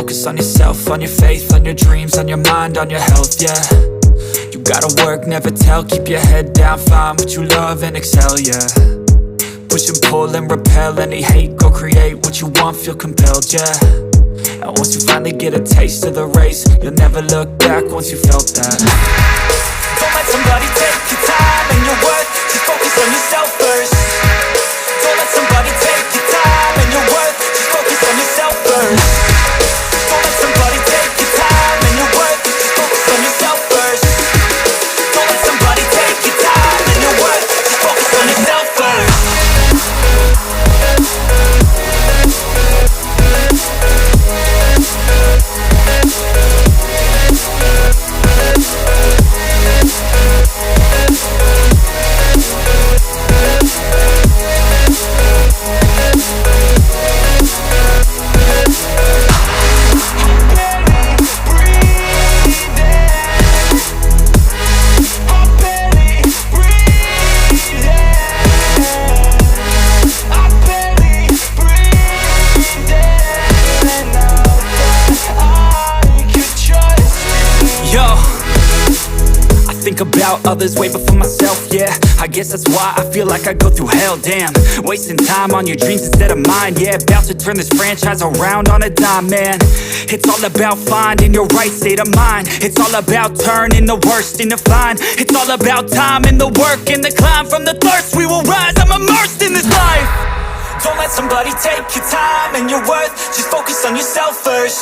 focus on yourself, on your faith, on your dreams, on your mind, on your health, yeah. You gotta work, never tell, keep your head down, find what you love and excel, yeah. Push and pull and repel any hate, go create what you want, feel compelled, yeah. And once you finally get a taste of the race, you'll never look back once you felt that. Don't let somebody take your time and your worth, just focus on yourself first. Don't let somebody take your time and your worth, just focus on yourself first. Don't let somebody take your time and your worth, just focus on yourself first. Don't let somebody take your time and your worth, just focus on yourself first. About others way before myself, yeah. I guess that's why I feel like I go through hell, damn. Wasting time on your dreams instead of mine, yeah. About to turn this franchise around on a dime, man. It's all about finding your right state of mind. It's all about turning the worst into fine. It's all about time and the work and the climb. From the thirst we will rise, I'm immersed in this life. Don't let somebody take your time and your worth, just focus on yourself first.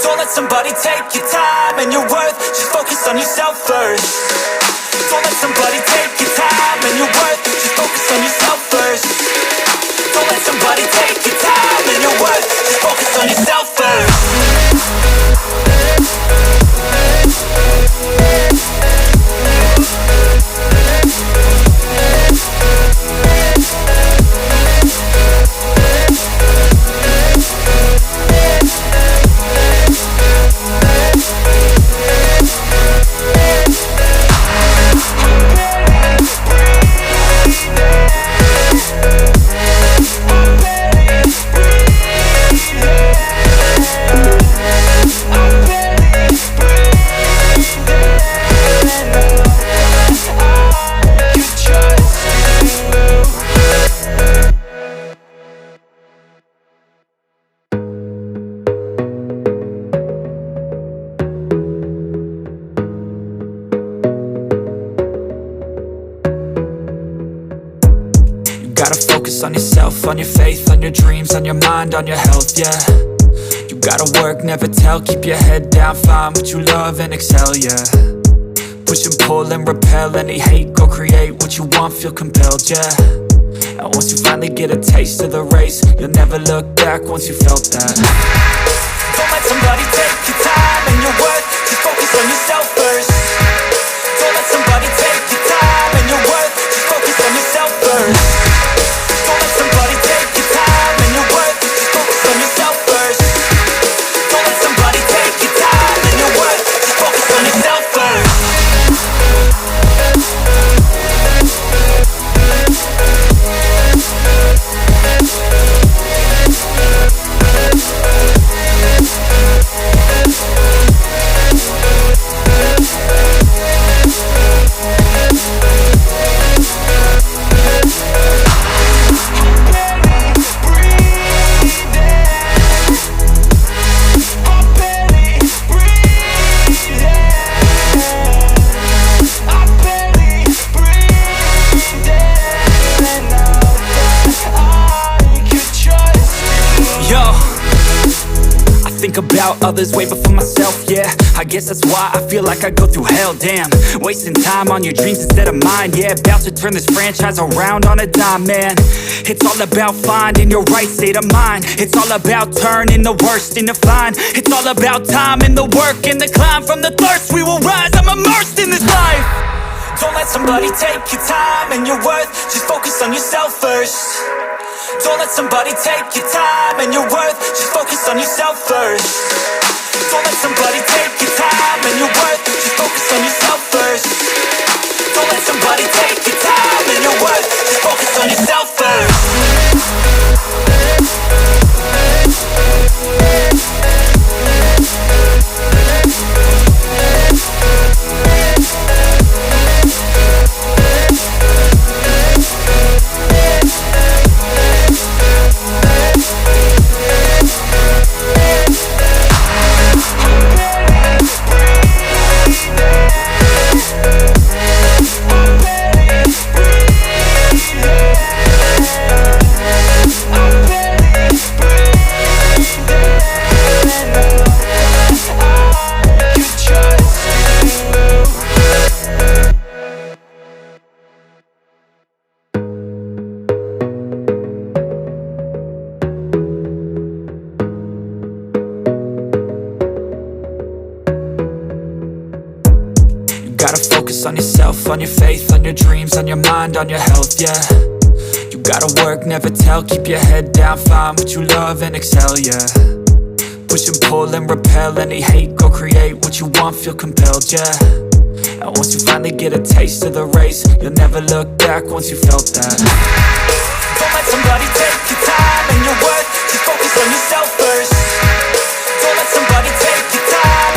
Don't let somebody take your time and your worth, just focus on yourself first. Don't let somebody take your time and your worth, just focus on yourself first. Don't let somebody take your time and your worth, just focus on yourself first. On yourself, on your faith, on your dreams, on your mind, on your health, yeah. You gotta work, never tell, keep your head down, find what you love and excel, yeah. Push and pull and repel any hate, go create what you want, feel compelled, yeah. And once you finally get a taste of the race, you'll never look back once you felt that. Don't let somebody take your time and your worth, just focus on yourself first. Don't let somebody take your time and your worth, just focus on yourself first. Don't let somebody take your time and your worth, just focus on yourself first. Don't let somebody take your time and your worth, just focus on yourself first. About others way before myself, yeah. I guess that's why I feel like I go through hell, damn. Wasting time on your dreams instead of mine, yeah. About to turn this franchise around on a dime, man. It's all about finding your right state of mind. It's all about turning the worst into fine. It's all about time and the work and the climb. From the thirst we will rise, I'm immersed in this life. Don't let somebody take your time and your worth, just focus on yourself first. Don't let somebody take your time and your worth, just focus on yourself first. Don't let somebody take your time and your worth, just focus on yourself first. Don't let somebody take your time and your worth, just focus on yourself first. gotta focus on yourself, on your faith, on your dreams, on your mind, on your health, yeah. You gotta work, never tell, keep your head down, find what you love and excel, yeah. Push and pull and repel any hate, go create what you want, feel compelled, yeah. And once you finally get a taste of the race, you'll never look back once you felt that. Don't let somebody take your time and your work.